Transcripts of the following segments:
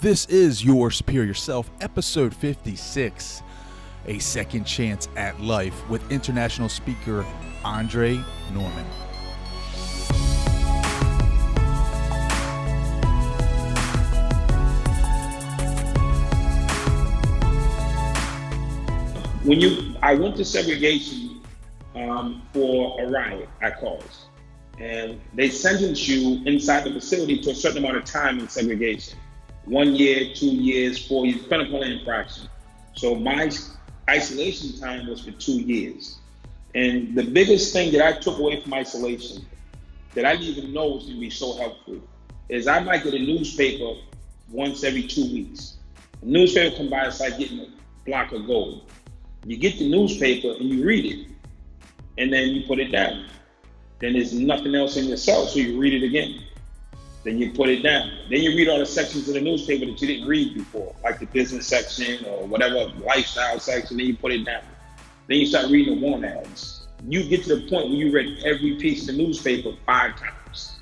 This is Your Superior Self, episode 56, a second chance at life with international speaker Andre Norman. I went to segregation for a riot, I call it. And they sentence you inside the facility to a certain amount of time in segregation. 1 year, 2 years, 4 years, depending upon the infraction. So my isolation time was for 2 years. And the biggest thing that I took away from isolation that I didn't even know was going to be so helpful is I might get a newspaper once every 2 weeks. A newspaper come by, it's like getting a block of gold. You get the newspaper and you read it, and then you put it down. Then there's nothing else in your cell, so you read it again. Then you put it down. Then you read all the sections of the newspaper that you didn't read before, like the business section or whatever lifestyle section, then you put it down. Then you start reading the want ads. You get to the point where you read every piece of the newspaper 5 times,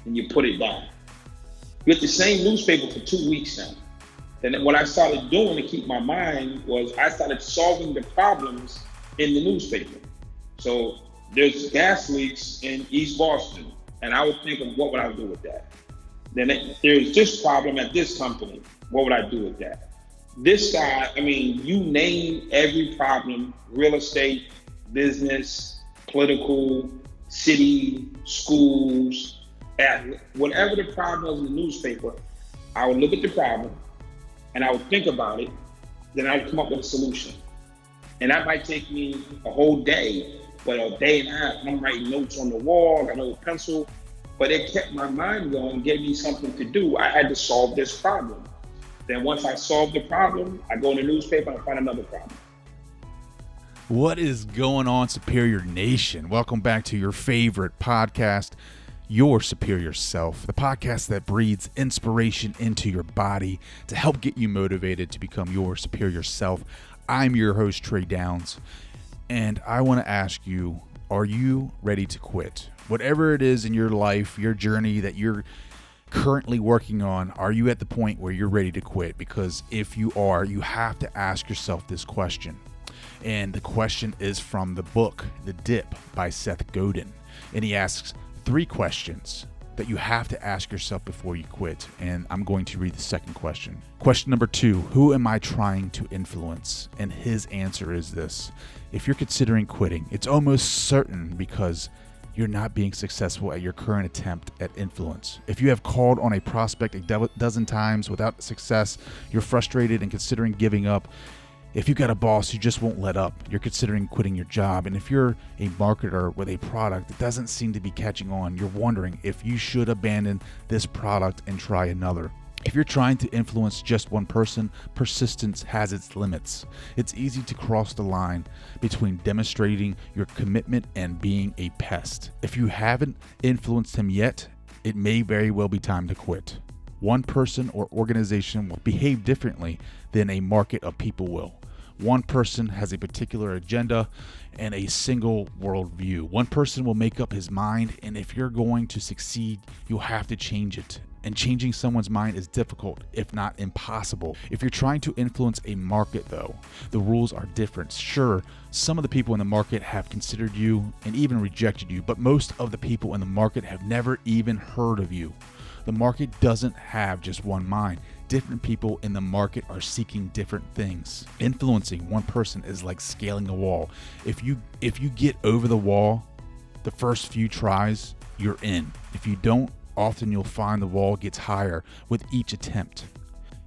and you put it down. You get the same newspaper for 2 weeks now. Then what I started doing to keep my mind was I started solving the problems in the newspaper. So there's gas leaks in East Boston, and I would think of what would I do with that? Then there's this problem at this company. What would I do with that? This guy, you name every problem, real estate, business, political, city, schools, whatever the problem was in the newspaper, I would look at the problem and I would think about it, then I would come up with a solution. And that might take me a whole day, but a day and a half, I'm writing notes on the wall, I got a pencil, but it kept my mind going, gave me something to do. I had to solve this problem. Then once I solved the problem, I go in the newspaper and I find another problem. What is going on, Superior Nation? Welcome back to your favorite podcast, Your Superior Self, the podcast that breathes inspiration into your body to help get you motivated to become your superior self. I'm your host, Trey Downs, and I want to ask you, are you ready to quit? Whatever it is in your life, your journey that you're currently working on, are you at the point where you're ready to quit? Because if you are, you have to ask yourself this question. And the question is from the book, The Dip by Seth Godin. And he asks 3 questions that you have to ask yourself before you quit. And I'm going to read the second question. Question number 2, who am I trying to influence? And his answer is this: if you're considering quitting, it's almost certain because you're not being successful at your current attempt at influence. If you have called on a prospect a dozen times without success, you're frustrated and considering giving up. If you got a boss who just won't let up, you're considering quitting your job. And if you're a marketer with a product that doesn't seem to be catching on, you're wondering if you should abandon this product and try another. If you're trying to influence just one person, persistence has its limits. It's easy to cross the line between demonstrating your commitment and being a pest. If you haven't influenced him yet, it may very well be time to quit. One person or organization will behave differently than a market of people will. One person has a particular agenda and a single worldview. One person will make up his mind, and if you're going to succeed, you'll have to change it. And changing someone's mind is difficult, if not impossible. If you're trying to influence a market, though, the rules are different. Sure, some of the people in the market have considered you and even rejected you, but most of the people in the market have never even heard of you. The market doesn't have just one mind. Different people in the market are seeking different things. Influencing one person is like scaling a wall. If you get over the wall, the first few tries, you're in. If you don't, often you'll find the wall gets higher with each attempt.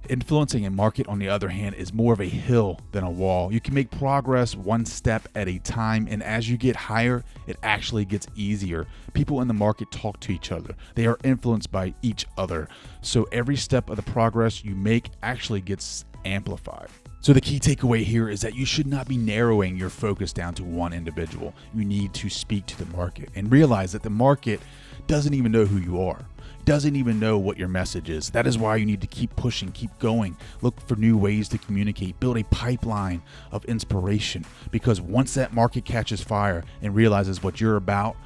Influencing a market, on the other hand, is more of a hill than a wall. You can make progress one step at a time, and as you get higher, it actually gets easier. People in the market talk to each other. They are influenced by each other. So every step of the progress you make actually gets amplified. So the key takeaway here is that you should not be narrowing your focus down to one individual. You need to speak to the market and realize that the market doesn't even know who you are. Doesn't even know what your message is. That is why you need to keep pushing, keep going, look for new ways to communicate, build a pipeline of inspiration, because once that market catches fire and realizes what you're about,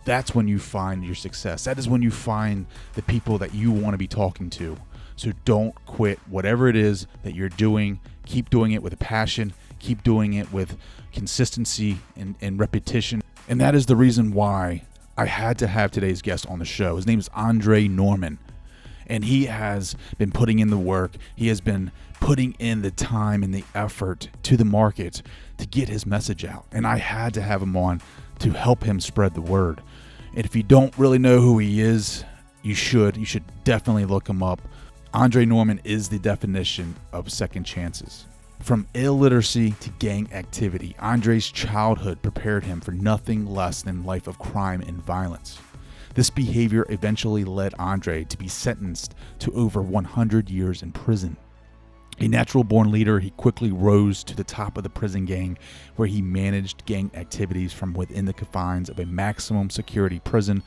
that's when you find your success. That is when you find the people that you want to be talking to. So don't quit whatever it is that you're doing. Keep doing it with a passion. Keep doing it with consistency and repetition. And that is the reason why I had to have today's guest on the show. His name is Andre Norman. And he has been putting in the work. He has been putting in the time and the effort to the market to get his message out. And I had to have him on to help him spread the word. And if you don't really know who he is, you should definitely look him up. Andre Norman is the definition of second chances. From illiteracy to gang activity, Andre's childhood prepared him for nothing less than a life of crime and violence. This behavior eventually led Andre to be sentenced to over 100 years in prison. A natural-born leader, he quickly rose to the top of the prison gang, where he managed gang activities from within the confines of a maximum security prison.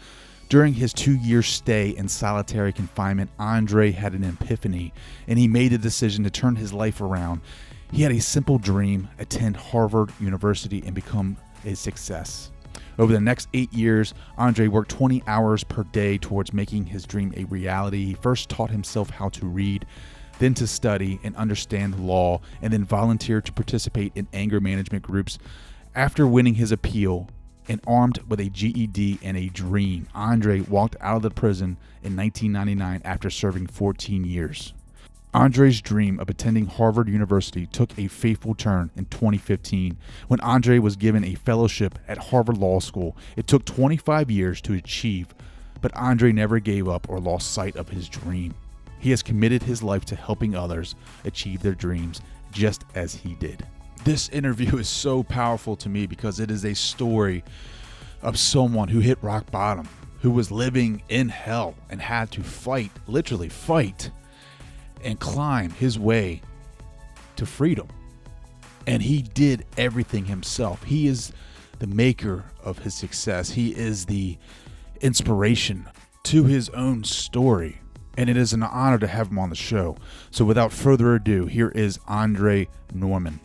During his 2-year stay in solitary confinement, Andre had an epiphany, and he made the decision to turn his life around. He had a simple dream: attend Harvard University and become a success. Over the next 8 years, Andre worked 20 hours per day towards making his dream a reality. He first taught himself how to read, then to study and understand the law, and then volunteered to participate in anger management groups. After winning his appeal and armed with a GED and a dream, Andre walked out of the prison in 1999 after serving 14 years. Andre's dream of attending Harvard University took a fateful turn in 2015 when Andre was given a fellowship at Harvard Law School. It took 25 years to achieve, but Andre never gave up or lost sight of his dream. He has committed his life to helping others achieve their dreams just as he did. This interview is so powerful to me because it is a story of someone who hit rock bottom, who was living in hell and had to fight, literally fight, and climb his way to freedom. And he did everything himself. He is the maker of his success. He is the inspiration to his own story. And it is an honor to have him on the show. So without further ado, here is Andre Norman.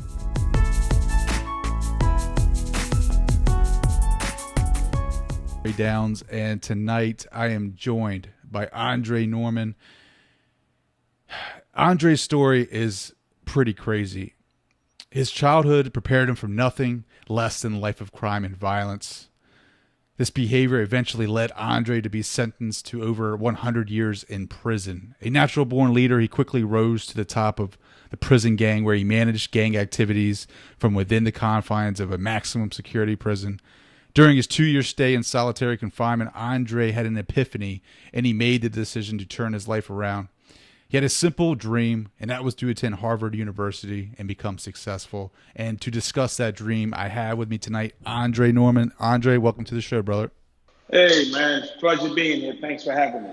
Downs, and tonight I am joined by Andre Norman. Andre's story is pretty crazy. His childhood prepared him for nothing less than a life of crime and violence. This behavior eventually led Andre to be sentenced to over 100 years in prison. A natural-born leader, he quickly rose to the top of the prison gang, where he managed gang activities from within the confines of a maximum security prison. During his 2-year stay in solitary confinement, Andre had an epiphany, and he made the decision to turn his life around. He had a simple dream, and that was to attend Harvard University and become successful. And to discuss that dream, I have with me tonight Andre Norman. Andre, welcome to the show, brother. Hey, man. Pleasure being here. Thanks for having me.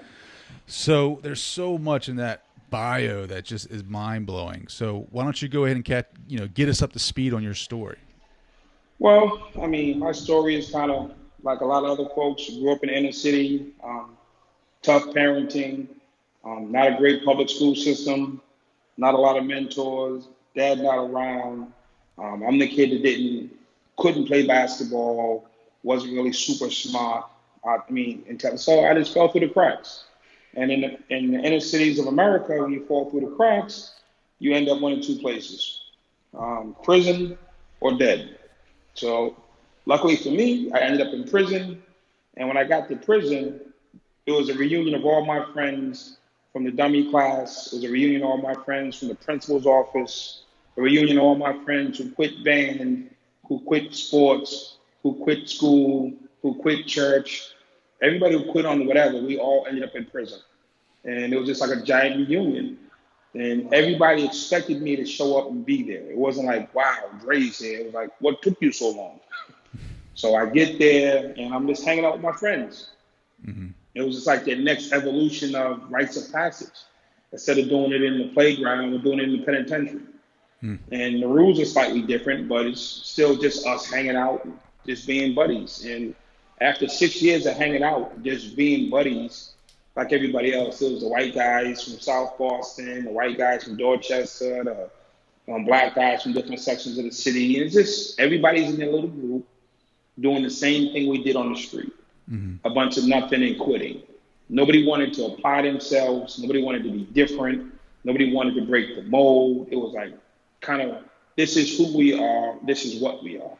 So there's so much in that bio that just is mind-blowing. So why don't you go ahead and get us up to speed on your story? Well, I mean, my story is kind of like a lot of other folks. Grew up in the inner city, tough parenting. Not a great public school system, not a lot of mentors, dad not around. I'm the kid that couldn't play basketball, wasn't really super smart. So I just fell through the cracks. And in the inner cities of America, when you fall through the cracks, you end up one of two places, prison or dead. So luckily for me, I ended up in prison. And when I got to prison, it was a reunion of all my friends from the dummy class. It was a reunion of all my friends from the principal's office, a reunion of all my friends who quit band, who quit sports, who quit school, who quit church. Everybody who quit on whatever, we all ended up in prison. And it was just like a giant reunion. And everybody expected me to show up and be there. It wasn't like, wow, Dre's here. It was like, what took you so long? So I get there and I'm just hanging out with my friends. Mm-hmm. It was just like the next evolution of rites of passage. Instead of doing it in the playground, we're doing it in the penitentiary. And the rules are slightly different, but it's still just us hanging out, just being buddies. And after 6 years of hanging out, just being buddies, like everybody else, it was the white guys from South Boston, the white guys from Dorchester, the black guys from different sections of the city. And it's just everybody's in their little group doing the same thing we did on the street. Mm-hmm. A bunch of nothing and quitting. Nobody wanted to apply themselves. Nobody wanted to be different. Nobody wanted to break the mold. It was like kind of, this is who we are. This is what we are.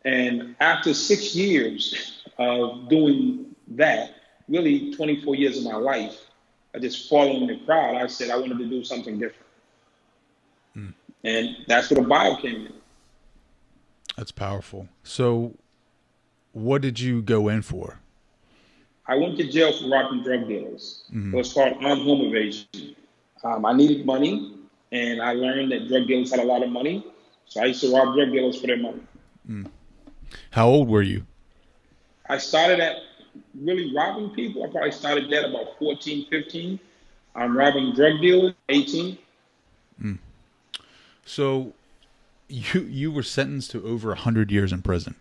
And after 6 years of doing that, really 24 years of my life, I just following the crowd, I said I wanted to do something different. And that's where the Bible came in. That's powerful. So what did you go in for? I went to jail for robbing drug dealers. It was called armed home evasion. I needed money, and I learned that drug dealers had a lot of money. So I used to rob drug dealers for their money. How old were you? I started at really robbing people. I probably started that about 14, 15. I'm robbing drug dealers, 18. So you were sentenced to over 100 years in prison.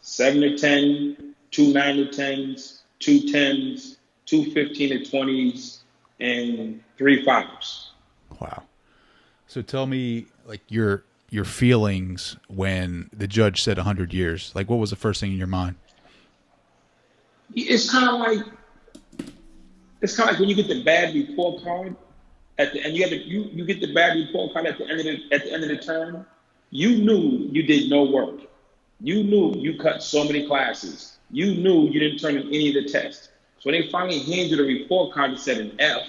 7 to 10, 2 9 to 10s, 2 10s, 2 15 to 20s, and 3 5s. Wow. So tell me, like, your feelings when the judge said 100 years. Like, what was the first thing in your mind? It's kind of like when you get the bad report card at the end. You get the bad report card at the end of the term. You knew you did no work. You knew you cut so many classes. You knew you didn't turn in any of the tests. So when they finally hand you the report card that said an F,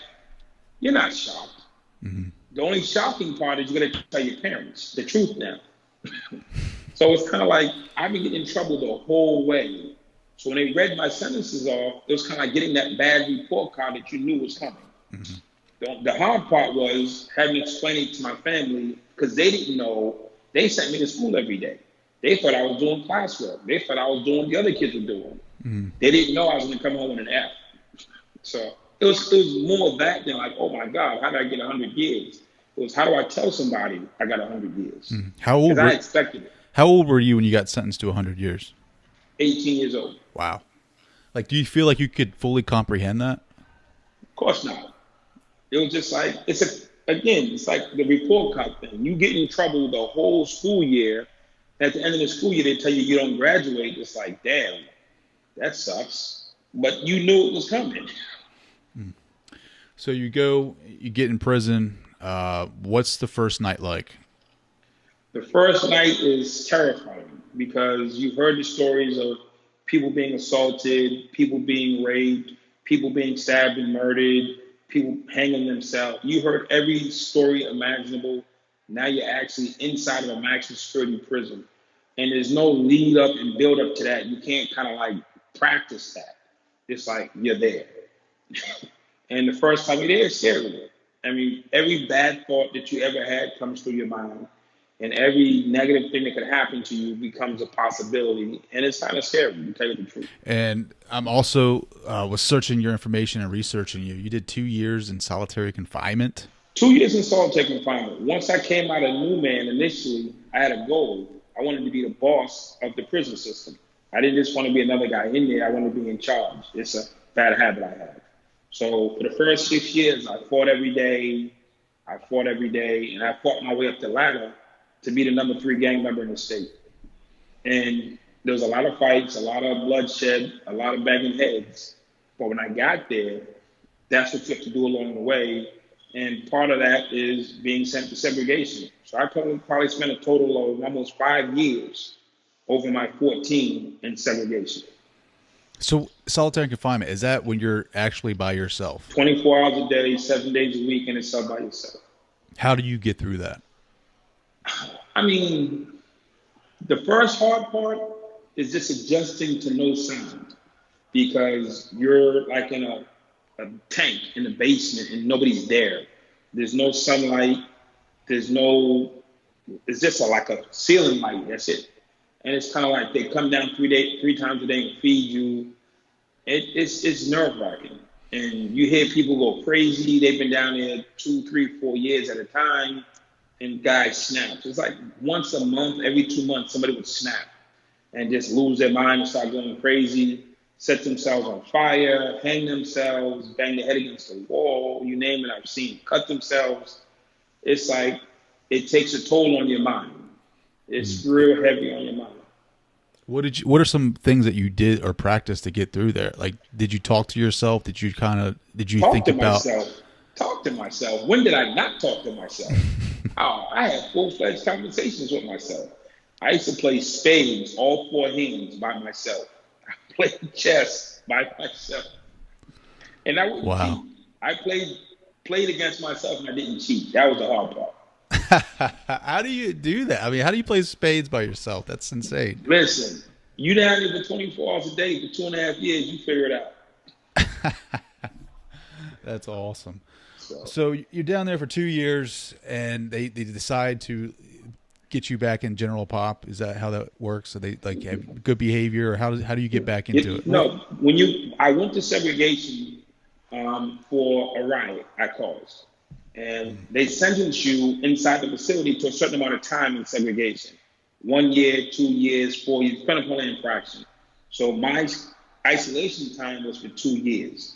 you're not shocked. The only shocking part is you're going to tell your parents the truth now. So it's kind of like I've been getting in trouble the whole way. So when they read my sentences off, it was kind of like getting that bad report card that you knew was coming. The hard part was having to explain it to my family because they didn't know. They sent me to school every day. They thought I was doing classwork. They thought I was doing what the other kids were doing. They didn't know I was going to come home with an F. So it was more of that than like, oh my God, how did I get 100 years? It was, how do I tell somebody I got 100 years? How old? Because I expected it. How old were you when you got sentenced to 100 years? 18 years old. Wow. Like, do you feel like you could fully comprehend that? Of course not. It was just like, it's like the report card thing. You get in trouble the whole school year. At the end of the school year, they tell you don't graduate. It's like, damn, that sucks. But you knew it was coming. So you get in prison. What's the first night like? The first night is terrifying because you've heard the stories of people being assaulted, people being raped, people being stabbed and murdered, people hanging themselves. You heard every story imaginable. Now you're actually inside of a maximum security prison. And there's no lead up and build up to that. You can't kind of like practice that. It's like you're there. And the first time you're there, it's scary. I mean, every bad thought that you ever had comes through your mind. And every negative thing that could happen to you becomes a possibility. And it's kind of scary, to tell you the truth. And I'm also was searching your information and researching you. You did 2 years in solitary confinement. 2 years in solitary confinement. Once I came out a new man, initially, I had a goal. I wanted to be the boss of the prison system. I didn't just want to be another guy in there. I wanted to be in charge. It's a bad habit I have. So for the first 6 years, I fought every day. And I fought my way up the ladder to be the number 3 gang member in the state. And there was a lot of fights, a lot of bloodshed, a lot of banging heads. But when I got there, that's what you have to do along the way. And part of that is being sent to segregation. So I probably spent a total of almost 5 years over my 14 in segregation. So solitary confinement, is that when you're actually by yourself? 24 hours a day, 7 days a week in a cell by yourself. How do you get through that? I mean, the first hard part is just adjusting to no sound because you're like in a tank in the basement and nobody's there. There's no sunlight. It's just like a ceiling light. That's it. And it's kind of like they come down 3 times a day and feed you. It's nerve wracking. And you hear people go crazy. They've been down there 2, 3, 4 years at a time. And guys snap. It's like once a month, every 2 months, somebody would snap and just lose their mind and start going crazy, set themselves on fire, hang themselves, bang their head against the wall, you name it, I've seen, cut themselves. It's like it takes a toll on your mind. It's real heavy on your mind. What are some things that you did or practiced to get through there? Like, did you talk to yourself? Did you Talk think to about? myself. Talk to myself. When did I not talk to myself? Oh, I had full-fledged conversations with myself. I used to play spades, all four hands by myself. I played chess by myself. And I wouldn't cheat. Wow. I played against myself and I didn't cheat. That was the hard part. How do you do that? I mean, how do you play spades by yourself? That's insane. Listen, you down here for 24 hours a day for 2.5 years, you figure it out. That's awesome. So So you're down there for 2 years, and they decide to get you back in general pop. Is that how that works? So they like have good behavior, or how do you get back into it? no, I went to segregation for a riot I caused, and they sentence you inside the facility to a certain amount of time in segregation, 1 year, 2 years, 4 years, depending upon the infraction. So my isolation time was for 2 years.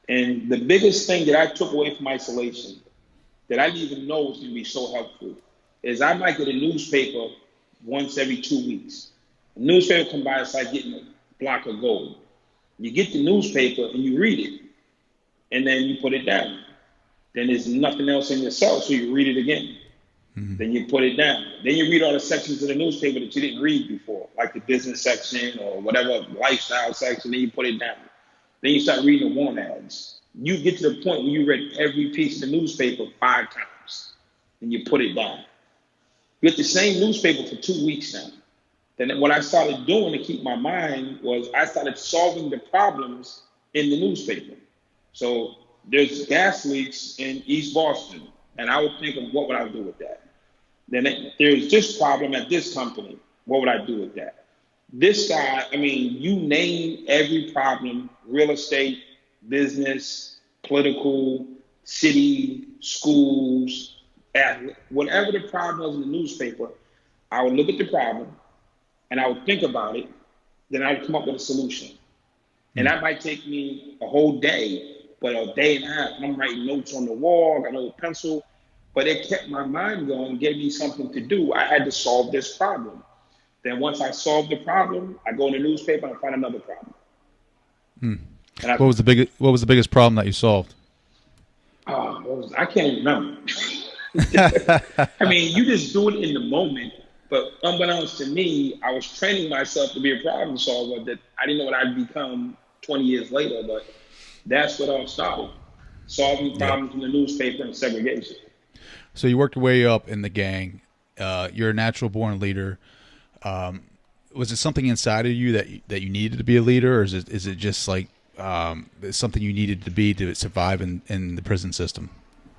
And the biggest thing that I took away from isolation that I didn't even know was going to be so helpful is I might get a newspaper once every 2 weeks. A newspaper come by, it's like getting a block of gold. You get the newspaper and you read it, and then you put it down. Then there's nothing else in your cell, so you read it again. Mm-hmm. Then you put it down. Then you read all the sections of the newspaper that you didn't read before, like the business section or whatever lifestyle section, then you put it down. Then you start reading the want ads. You get to the point where you read every piece of the newspaper 5 times. Then you put it down. You get the same newspaper for 2 weeks now. Then what I started doing to keep my mind was I started solving the problems in the newspaper. So there's gas leaks in East Boston, and I would think of what would I do with that. Then there's this problem at this company. What would I do with that? This guy, I mean, you name every problem, real estate, business, political, city, schools, whatever the problem was in the newspaper, I would look at the problem and I would think about it, then I would come up with a solution. And that might take me a whole day, but a day and a half, I'm writing notes on the wall, got a little pencil, but it kept my mind going, gave me something to do. I had to solve this problem. Then once I solve the problem, I go in the newspaper and I find another problem. What was the biggest problem that you solved? I can't remember. I mean, you just do it in the moment. But unbeknownst to me, I was training myself to be a problem solver that I didn't know what I'd become 20 years later. But that's what all started. Solving problems in the newspaper and segregation. So you worked your way up in the gang. You're a natural born leader. Was it something inside of you that you needed to be a leader, or is it just like something you needed to be to survive in the prison system?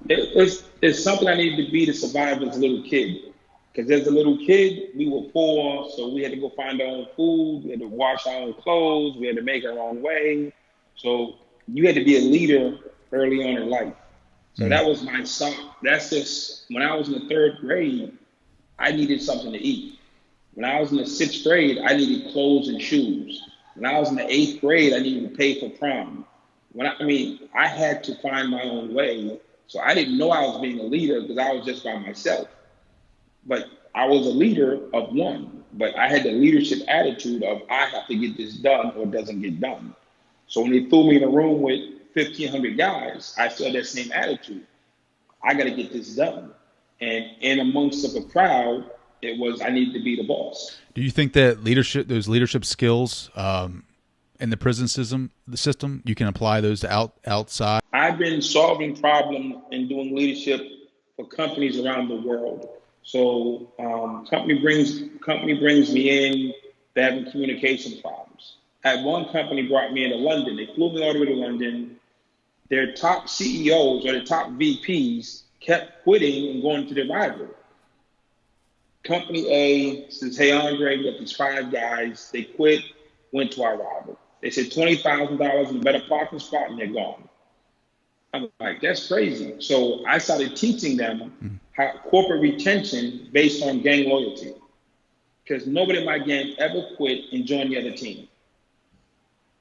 It's something I needed to be to survive as a little kid. Because as a little kid, we were poor, so we had to go find our own food. We had to wash our own clothes. We had to make our own way. So you had to be a leader early on in life. So that was my start. That's just when I was in the 3rd grade, I needed something to eat. When I was in the 6th grade, I needed clothes and shoes. When I was in the 8th grade, I needed to pay for prom. I had to find my own way. So I didn't know I was being a leader because I was just by myself. But I was a leader of one. But I had the leadership attitude of I have to get this done or it doesn't get done. So when they threw me in a room with 1,500 guys, I still had that same attitude. I got to get this done. And in amongst of a crowd, it was I need to be the boss. Do you think that those leadership skills in the prison system, you can apply those to outside? I've been solving problems and doing leadership for companies around the world. So company brings me in, they're having communication problems. I had one company brought me into London. They flew me all the way to London. Their top CEOs or the top VPs kept quitting and going to their rival. Company A says, hey, Andre, we got these 5 guys. They quit, went to our rival. They said $20,000 in a better parking spot, and they're gone. I'm like, that's crazy. So I started teaching them how corporate retention based on gang loyalty. Because nobody in my gang ever quit and joined the other team.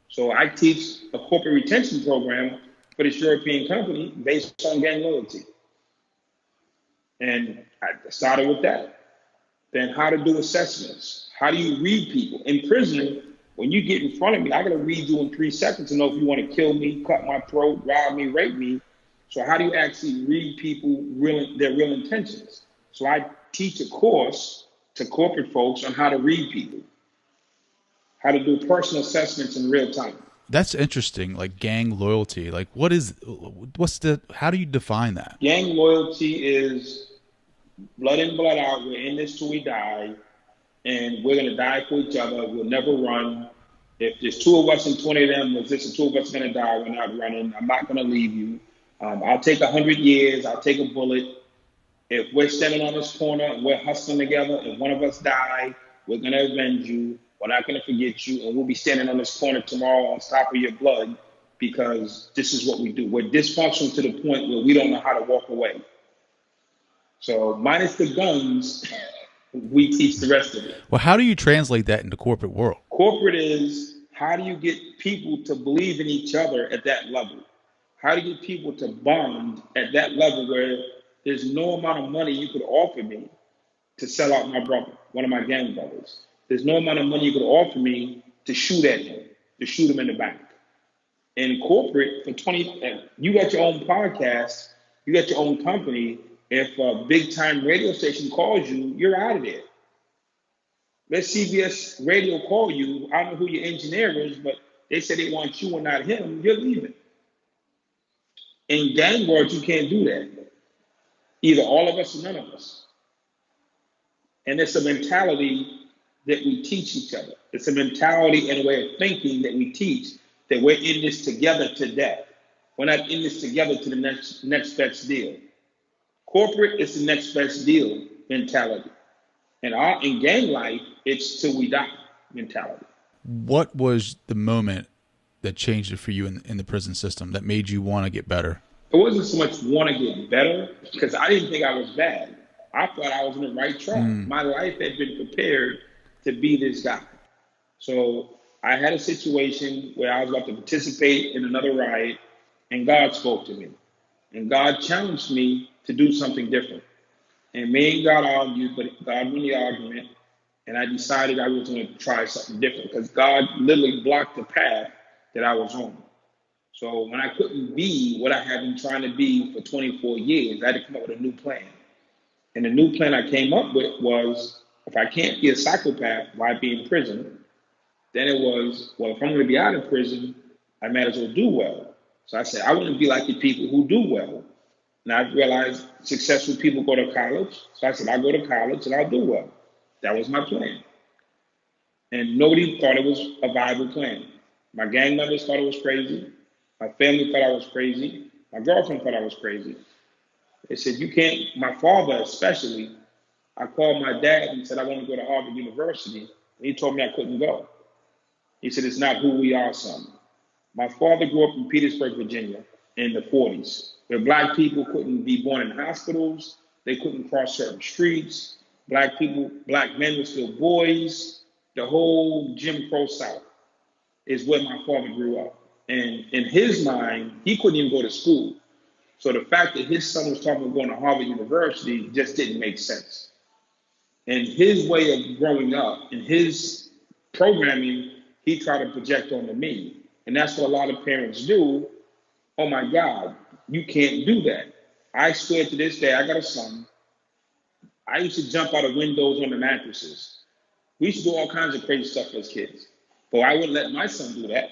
So I teach a corporate retention program for this European company based on gang loyalty. And I started with that. then how to do assessments. How do you read people? In prison, when you get in front of me, I got to read you in 3 seconds to know if you want to kill me, cut my throat, rob me, rape me. So how do you actually read people, their real intentions? So I teach a course to corporate folks on how to read people, how to do personal assessments in real time. That's interesting. Like gang loyalty. Like how do you define that? Gang loyalty is blood in, blood out. We're in this till we die, and we're going to die for each other. We'll never run. If there's 2 of us and 20 of them, if there's 2 of us going to die, we're not running. I'm not going to leave you. I'll take 100 years. I'll take a bullet. If we're standing on this corner and we're hustling together, if one of us die, we're going to avenge you. We're not going to forget you. And we'll be standing on this corner tomorrow on top of your blood because this is what we do. We're dysfunctional to the point where we don't know how to walk away. So minus the guns, we teach the rest of it. Well, how do you translate that into corporate world? Corporate is, how do you get people to believe in each other at that level? How do you get people to bond at that level where there's no amount of money you could offer me to sell out my brother, one of my gang brothers. There's no amount of money you could offer me to shoot at him, to shoot him in the back. In corporate, for 20, you got your own podcast, you got your own company. If a big time radio station calls you, you're out of there. Let CBS radio call you. I don't know who your engineer is, but they say they want you and not him. You're leaving. In gang world, you can't do that. Either all of us or none of us. And it's a mentality that we teach each other. It's a mentality and a way of thinking that we teach, that we're in this together to death. We're not in this together to the next best deal. Corporate is the next best deal mentality. And in gang life, it's till we die mentality. What was the moment that changed it for you in the prison system that made you want to get better? It wasn't so much want to get better, because I didn't think I was bad. I thought I was on the right track. My life had been prepared to be this guy. So I had a situation where I was about to participate in another riot, and God spoke to me. And God challenged me to do something different. And me and God argued, but God won the argument. And I decided I was going to try something different, because God literally blocked the path that I was on. So when I couldn't be what I had been trying to be for 24 years, I had to come up with a new plan. And the new plan I came up with was, if I can't be a psychopath, why be in prison? Then it was, well, if I'm going to be out of prison, I might as well do well. So I said, I want to be like the people who do well. And I realized successful people go to college. So I said, I'll go to college and I'll do well. That was my plan. And nobody thought it was a viable plan. My gang members thought it was crazy. My family thought I was crazy. My girlfriend thought I was crazy. They said, you can't, my father especially, I called my dad and said, I want to go to Harvard University. And he told me I couldn't go. He said, it's not who we are, son. My father grew up in Petersburg, Virginia in the 40s, where Black people couldn't be born in hospitals. They couldn't cross certain streets. Black men were still boys. The whole Jim Crow South is where my father grew up. And in his mind, he couldn't even go to school. So the fact that his son was talking about going to Harvard University just didn't make sense. And his way of growing up and his programming, he tried to project onto me. And that's what a lot of parents do. Oh my God, you can't do that. I swear to this day, I got a son. I used to jump out of windows on the mattresses. We used to do all kinds of crazy stuff as kids. But I wouldn't let my son do that.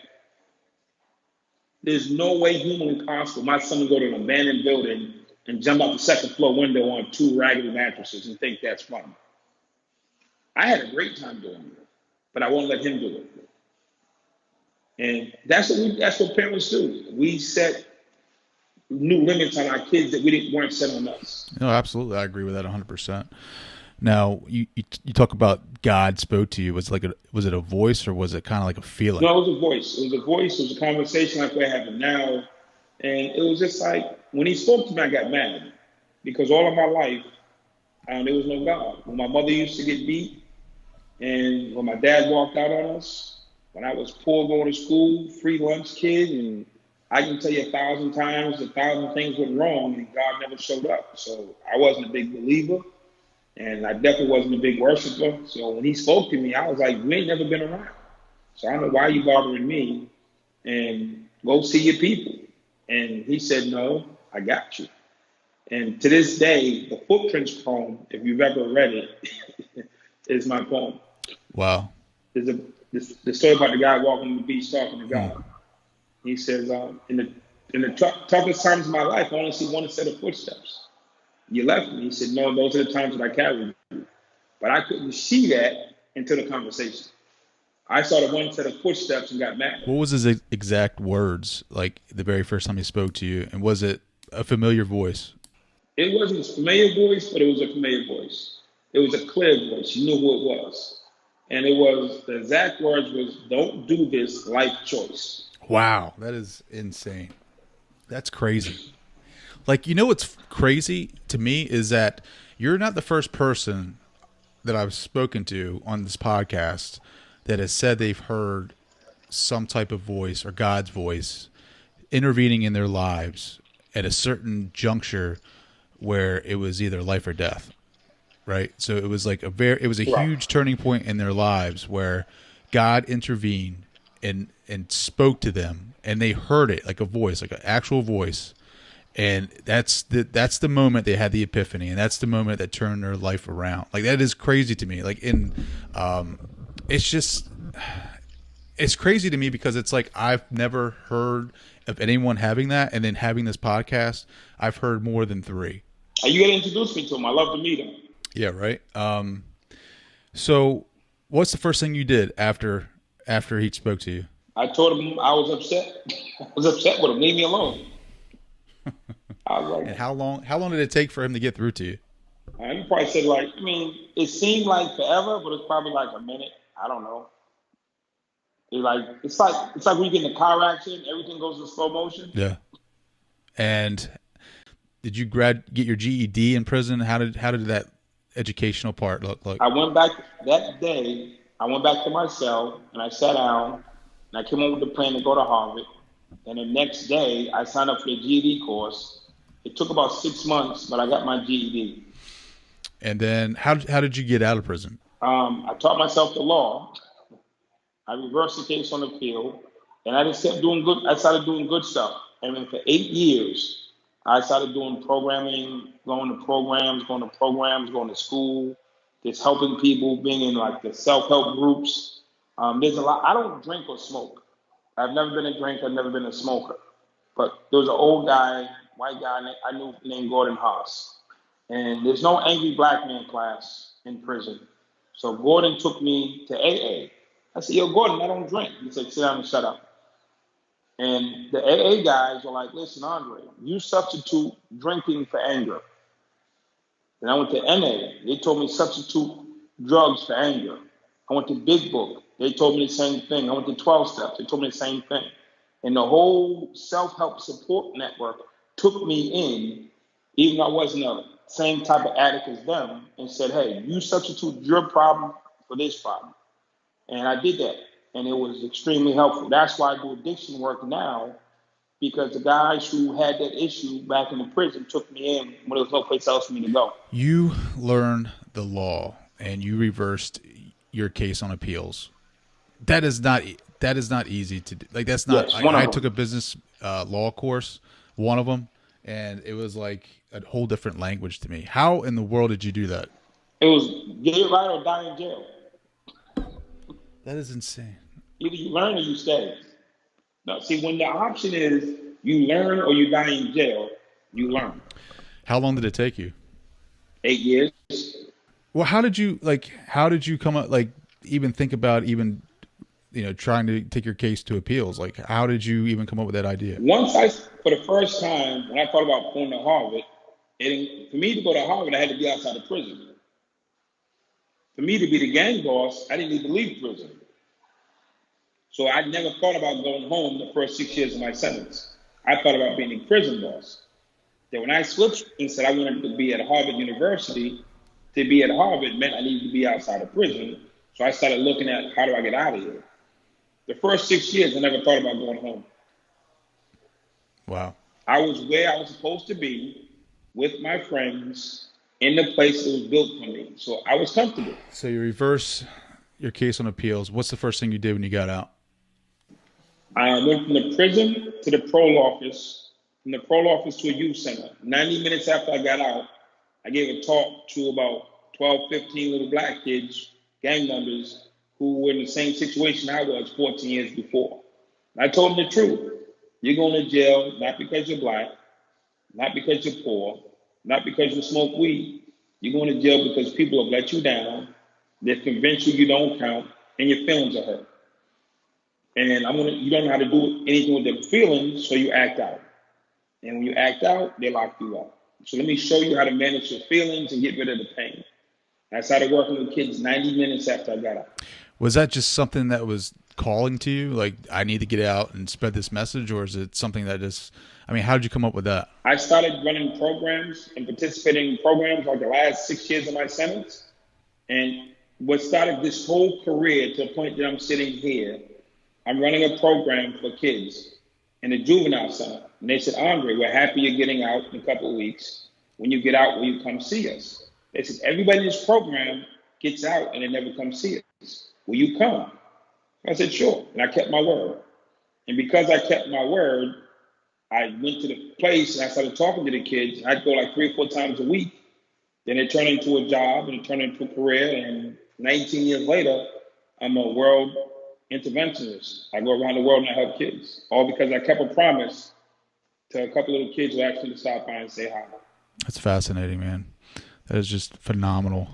There's no way humanly possible my son would go to an abandoned building and jump out the second floor window on 2 raggedy mattresses and think that's fun. I had a great time doing it, but I won't let him do it. And that's what parents do. We set new limits on our kids that weren't set on us. No, absolutely. I agree with that 100%. Now, you talk about God spoke to you. Was it a voice, or was it kind of like a feeling? No, it was a voice. It was a voice. It was a conversation like we're having now. And it was just like, when he spoke to me, I got mad. Because all of my life, there was no God. When my mother used to get beat, and when my dad walked out on us, when I was poor going to school, free lunch kid, and I can tell you 1,000 times, 1,000 things went wrong, and God never showed up. So I wasn't a big believer. And I definitely wasn't a big worshiper. So when he spoke to me, I was like, you ain't never been around. So I don't know why you bothering me, and go see your people. And he said, no, I got you. And to this day, the Footprints poem, if you've ever read it, is my poem. Wow. There's the story about the guy walking on the beach talking to God. He says, in the toughest times of my life, I only see one set of footsteps. You left me. He said, no, those are the times that I carried you. But I couldn't see that until the conversation. I saw the one set of footsteps and got mad. What was his exact words, like the very first time he spoke to you? And was it a familiar voice? It wasn't a familiar voice, but it was a familiar voice. It was a clear voice. You knew who it was. And it was, the exact words was, don't do this life choice. Wow, that is insane. That's crazy. Like, you know what's crazy to me is that you're not the first person that I've spoken to on this podcast that has said they've heard some type of voice or God's voice intervening in their lives at a certain juncture where it was either life or death, right? So it was like it was a huge turning point in their lives where God intervened and spoke to them, and they heard it like a voice, like an actual voice. And that's the moment they had the epiphany, and that's the moment that turned their life around. Like, that is crazy to me. Like, it's crazy to me because it's like I've never heard of anyone having that, and then having this podcast, I've heard more than 3. You got to introduce me to him. I love to meet him. Yeah, right. So what's the first thing you did after he spoke to you? I told him I was upset. I was upset with him. Leave me alone. I was like, and how long did it take for him to get through to you? He probably said, like, I mean, it seemed like forever, but it's probably like a minute. I don't know. It's like when you get in a car accident, everything goes in slow motion. Yeah. And did you get your GED in prison? How did that educational part look like? I went back that day. I went back to my cell and I sat down and I came up with the plan to go to Harvard. And the next day, I signed up for the GED course. It took about 6 months, but I got my GED. And then how did you get out of prison? I taught myself the law. I reversed the case on appeal, and I just kept doing good. I started doing good stuff. And then for 8 years, I started doing programming, going to programs, going to school, just helping people, being in like the self-help groups. There's a lot. I don't drink or smoke. I've never been a drinker. I've never been a smoker. But there was an old guy, white guy I knew named Gordon Haas. And there's no angry black man class in prison. So Gordon took me to AA. I said, yo, Gordon, I don't drink. He said, sit down and shut up. And the AA guys were like, listen, Andre, you substitute drinking for anger. Then I went to NA. They told me substitute drugs for anger. I went to Big Book. They told me the same thing. I went to 12 Steps. They told me the same thing. And the whole self-help support network took me in, even though I wasn't the same type of addict as them, and said, hey, you substitute your problem for this problem. And I did that. And it was extremely helpful. That's why I do addiction work now, because the guys who had that issue back in the prison took me in when there was no place else for me to go. You learned the law and you reversed your case on appeals. That is not easy to do. Like, that's not. Yes, I took a business law course, one of them, and it was like a whole different language to me. How in the world did you do that? It was get it right or die in jail. That is insane. Either you learn or you stay. Now, see, when the option is you learn or you die in jail, you learn. How long did it take you? 8 years. Well, how did you come up, like, even think about trying to take your case to appeals? Like, how did you even come up with that idea? For the first time, when I thought about going to Harvard, for me to go to Harvard, I had to be outside of prison. For me to be the gang boss, I didn't need to leave prison. So I never thought about going home the first 6 years of my sentence. I thought about being a prison boss. Then when I switched and said I wanted to be at Harvard University, to be at Harvard meant I needed to be outside of prison. So I started looking at, how do I get out of here? The first 6 years, I never thought about going home. Wow. I was where I was supposed to be with my friends in the place that was built for me. So I was comfortable. So you reverse your case on appeals. What's the first thing you did when you got out? I went from the prison to the parole office, from the parole office to a youth center. 90 minutes after I got out, I gave a talk to about 12, 15 little black kids, gang members, who were in the same situation I was 14 years before. And I told them the truth. You're going to jail not because you're black, not because you're poor, not because you smoke weed. You're going to jail because people have let you down, they've convinced you don't count, and your feelings are hurt. And you don't know how to do anything with them feelings, so you act out. And when you act out, they lock you up. So let me show you how to manage your feelings and get rid of the pain. I started working with kids 90 minutes after I got out. Was that just something that was calling to you? Like, I need to get out and spread this message? Or is it something that how did you come up with that? I started running programs and participating in programs like the last 6 years of my sentence. And what started this whole career to the point that I'm sitting here, I'm running a program for kids in the juvenile center. And they said, Andre, we're happy you're getting out in a couple of weeks. When you get out, will you come see us? They said, everybody in this program gets out and they never come see us. Will you come? I said, sure. And I kept my word. And because I kept my word, I went to the place and I started talking to the kids. I'd go like 3 or 4 times a week. Then it turned into a job and it turned into a career. And 19 years later, I'm a world interventionist. I go around the world and I help kids. All because I kept a promise to a couple little kids who asked me to stop by and say hi. That's fascinating, man. That is just phenomenal.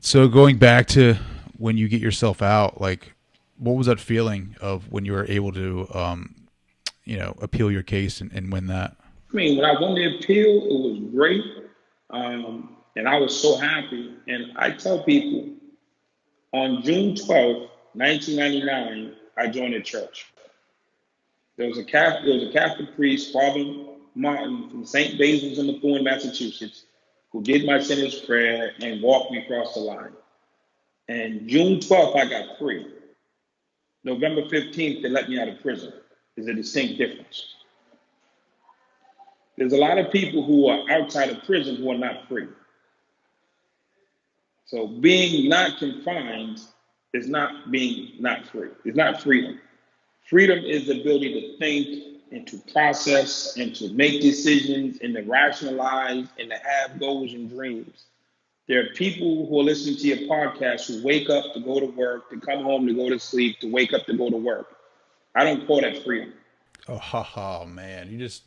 So going back to when you get yourself out, like, what was that feeling of when you were able to, appeal your case and win that? I mean, when I won the appeal, it was great. And I was so happy. And I tell people, on June 12th, 1999, I joined a church. There was a Catholic priest, Father Martin from St. Basil's in Methuen, Massachusetts, who did my sinner's prayer and walked me across the line. And June 12th, I got free. November 15th, they let me out of prison. There's a distinct difference. There's a lot of people who are outside of prison who are not free. So being not confined is not being not free. It's not freedom. Freedom is the ability to think and to process and to make decisions and to rationalize and to have goals and dreams. There are people who are listening to your podcast who wake up to go to work, to come home, to go to sleep, to wake up, to go to work. I don't call that freedom. Oh, man. You just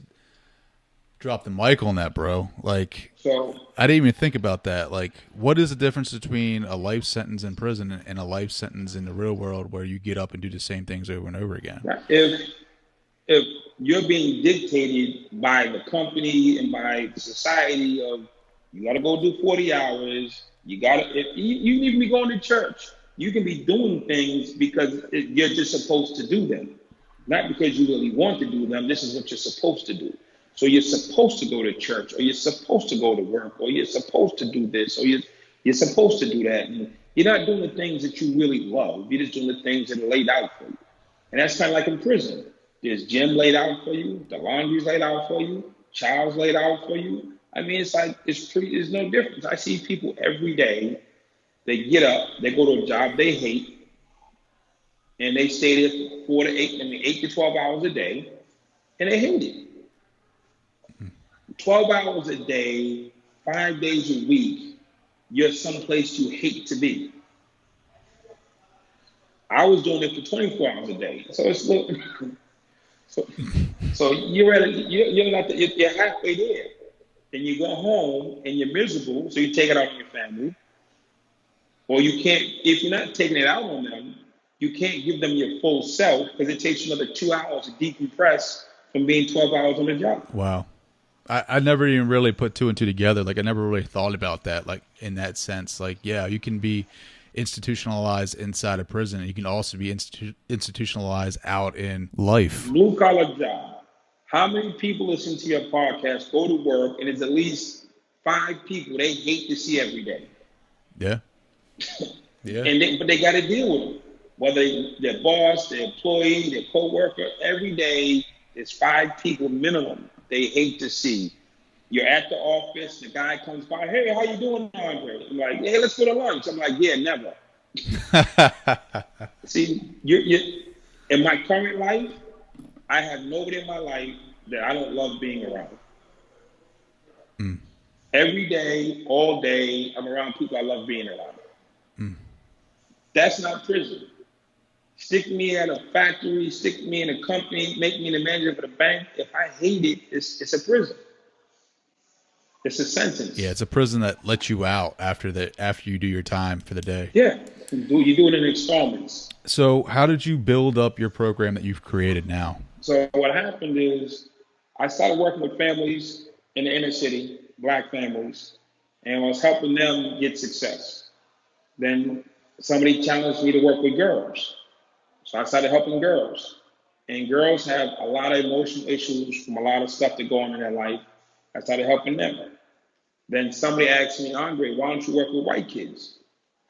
dropped the mic on that, bro. Like, so I didn't even think about that. Like, what is the difference between a life sentence in prison and a life sentence in the real world where you get up and do the same things over and over again? If you're being dictated by the company and by the society of, you got to go do 40 hours, you need to be going to church. You can be doing things because you're just supposed to do them. Not because you really want to do them. This is what you're supposed to do. So you're supposed to go to church, or you're supposed to go to work, or you're supposed to do this, or you're supposed to do that. And you're not doing the things that you really love. You're just doing the things that are laid out for you. And that's kind of like in prison. There's gym laid out for you. The laundry's laid out for you. Child's laid out for you. I mean, there's no difference. I see people every day. They get up, they go to a job they hate, and they stay there for 8 to 12 hours a day, and they hate it. 12 hours a day, 5 days a week, you're someplace you hate to be. I was doing it for 24 hours a day, so it's so you're halfway there. Then you go home and you're miserable, so you take it out on your family. Or you can't, if you're not taking it out on them, you can't give them your full self because it takes you another 2 hours to decompress from being 12 hours on the job. Wow. I never even really put 2 and 2 together. Like, I never really thought about that, like, in that sense. Like, yeah, you can be institutionalized inside a prison, and you can also be institutionalized out in life. Blue collar job. How many people listen to your podcast, go to work, and there's at least 5 people they hate to see every day? Yeah. Yeah. But they got to deal with them. Whether their boss, their employee, their coworker, every day there's 5 people minimum they hate to see. You're at the office, the guy comes by, hey, how you doing, Andre? I'm like, hey, let's go to lunch. I'm like, yeah, never. See, in my current life, I have nobody in my life that I don't love being around. Every day, all day, I'm around people I love being around. That's not prison. Stick me at a factory, stick me in a company, make me the manager of the bank. If I hate it, it's a prison. It's a sentence. Yeah, it's a prison that lets you out after you do your time for the day. Yeah, you do it in installments. So how did you build up your program that you've created now? So what happened is I started working with families in the inner city, black families, and I was helping them get success. Then somebody challenged me to work with girls. So I started helping girls. And girls have a lot of emotional issues from a lot of stuff that go on in their life. I started helping them. Then somebody asked me, Andre, why don't you work with white kids?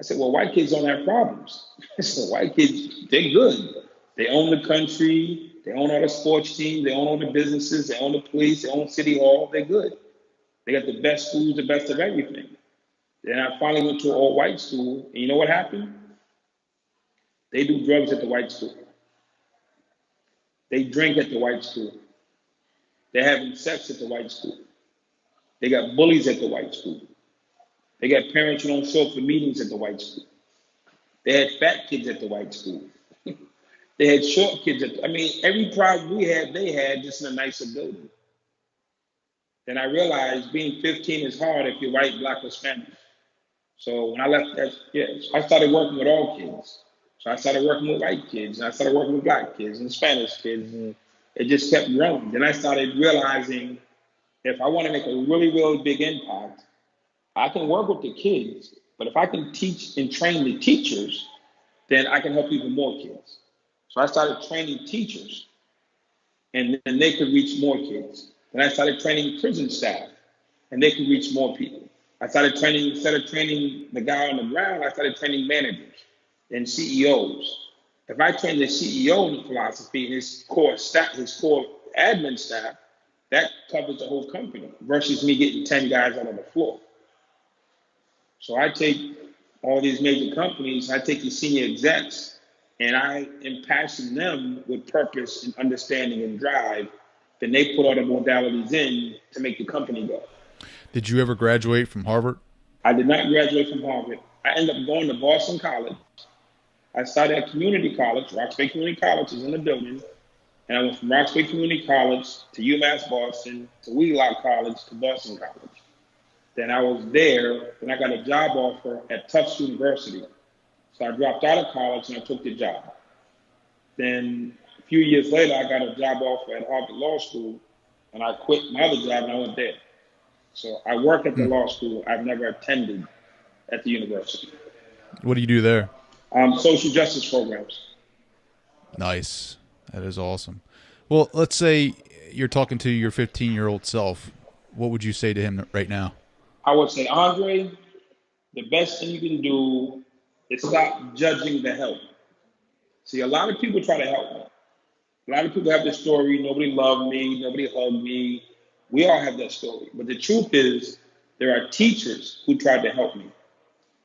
I said, well, white kids don't have problems. I said, white kids, they're good. They own the country. They own all the sports teams. They own all the businesses. They own the police. They own City Hall. They're good. They got the best schools, the best of everything. Then I finally went to an all-white school. And you know what happened? They do drugs at the white school. They drink at the white school. They're having sex at the white school. They got bullies at the white school. They got parents who don't show up for meetings at the white school. They had fat kids at the white school. They had short kids every problem we had, they had, just in a nicer building. Then I realized being 15 is hard if you're white, black, or Spanish. So when I left that, I started working with all kids. So I started working with white kids, and I started working with black kids and Spanish kids, and it just kept growing. Then I started realizing if I want to make a really, really big impact, I can work with the kids, but if I can teach and train the teachers, then I can help even more kids. So I started training teachers, and then they could reach more kids. Then I started training prison staff, and they could reach more people. I started training, instead of training the guy on the ground, I started training managers and CEOs. If I train the CEO in the philosophy and his core staff, his core admin staff, that covers the whole company versus me getting 10 guys out on the floor. So I take all these major companies, I take the senior execs, and I impassion them with purpose and understanding and drive. Then they put all the modalities in to make the company go. Did you ever graduate from Harvard? I did not graduate from Harvard. I ended up going to Boston College. I started at community college. Rock Bay Community College is in the building. And I went from Rock Bay Community College to UMass Boston to Wheelock College to Boston College. Then I was there, and I got a job offer at Tufts University. So I dropped out of college and I took the job. Then a few years later, I got a job offer at Harvard Law School, and I quit my other job and I went there. So I work at the law school. I've never attended at the university. What do you do there? Social justice programs. Nice. That is awesome. Well, let's say you're talking to your 15-year-old self. What would you say to him right now? I would say, Andre, the best thing you can do is stop judging the help. See, a lot of people try to help me. A lot of people have this story, nobody loved me, nobody hugged me. We all have that story. But the truth is, there are teachers who tried to help me.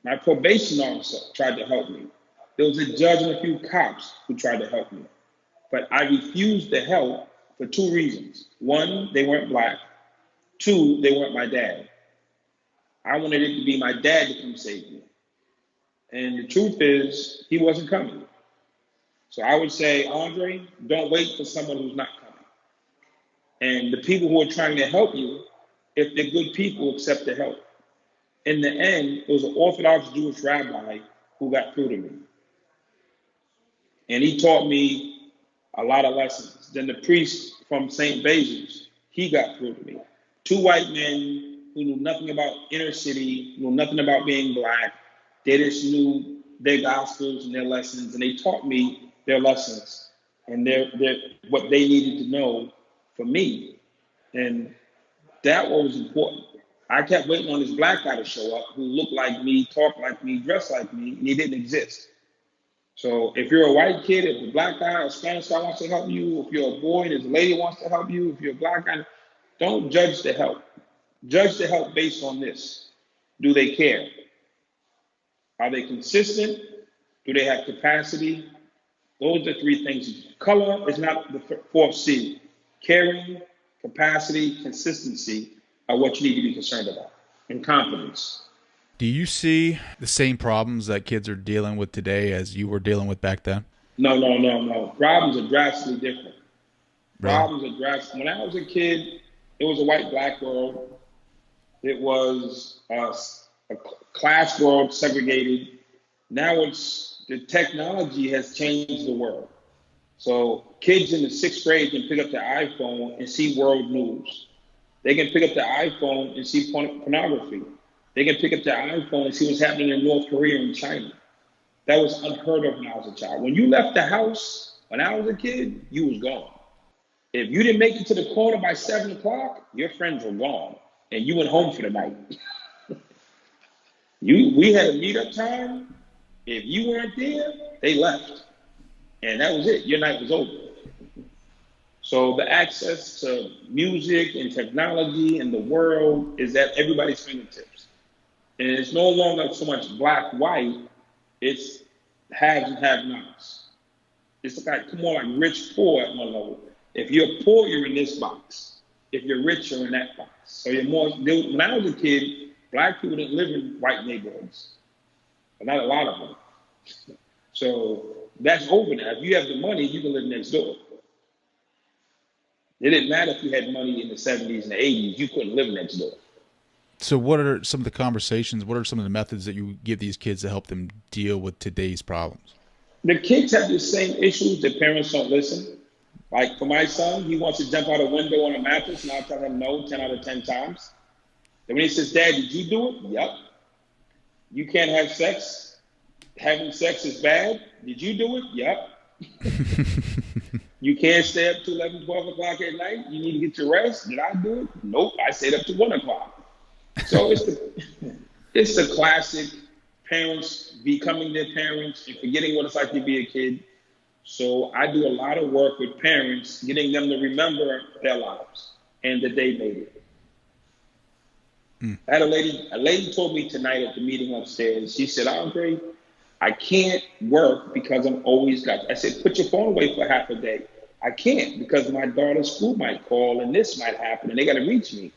My probation officer tried to help me. There was a judge and a few cops who tried to help me. But I refused the help for two reasons. One, they weren't black. Two, they weren't my dad. I wanted it to be my dad to come save me. And the truth is, he wasn't coming. So I would say, Andre, don't wait for someone who's not coming. And the people who are trying to help you, if they're good people, accept the help. In the end, it was an Orthodox Jewish rabbi who got through to me. And he taught me a lot of lessons. Then the priest from St. Basil's, he got through to me. Two white men who knew nothing about inner city, knew nothing about being black. They just knew their gospels and their lessons, and they taught me their lessons and their what they needed to know for me. And that was important. I kept waiting on this black guy to show up who looked like me, talked like me, dressed like me, and he didn't exist. So if you're a white kid, if a black guy or Spanish guy wants to help you, if you're a boy, there's a lady who wants to help you, if you're a black guy, don't judge the help. Judge the help based on this. Do they care? Are they consistent? Do they have capacity? Those are the three things. Color is not the fourth C. Caring, capacity, consistency are what you need to be concerned about, and confidence. Do you see the same problems that kids are dealing with today as you were dealing with back then? No. Problems are drastically different. Really? Problems are drastic. When I was a kid, it was a white-black world. It was a class world, segregated. Now the technology has changed the world. So kids in the 6th grade can pick up their iPhone and see world news. They can pick up their iPhone and see pornography. They can pick up their iPhone and see what's happening in North Korea and China. That was unheard of when I was a child. When you left the house, when I was a kid, you was gone. If you didn't make it to the corner by 7 o'clock, your friends were gone, and you went home for the night. We had a meetup time. If you weren't there, they left. And that was it. Your night was over. So the access to music and technology and the world is at everybody's fingertips. And it's no longer so much black, white, it's haves and have-nots. It's like more like rich, poor at one level. If you're poor, you're in this box. If you're rich, you're in that box. So you're more, when I was a kid, black people didn't live in white neighborhoods. But not a lot of them. So that's over now. If you have the money, you can live next door. It didn't matter if you had money in the 70s and the 80s. You couldn't live next door. So what are some of the conversations, what are some of the methods that you give these kids to help them deal with today's problems? The kids have the same issues. The parents don't listen. Like for my son, he wants to jump out a window on a mattress, and I'll tell him no 10 out of 10 times. Then when he says, Dad, did you do it? Yep. You can't have sex. Having sex is bad. Did you do it? Yep. You can't stay up to 11, 12 o'clock at night. You need to get your rest. Did I do it? Nope. I stayed up to 1 o'clock. So it's the classic parents becoming their parents and forgetting what it's like to be a kid. So I do a lot of work with parents, getting them to remember their lives and that they made it. I had a lady told me tonight at the meeting upstairs, she said, Andre, I can't work because I'm always got. I said, put your phone away for half a day. I can't because my daughter's school might call and this might happen and they got to reach me.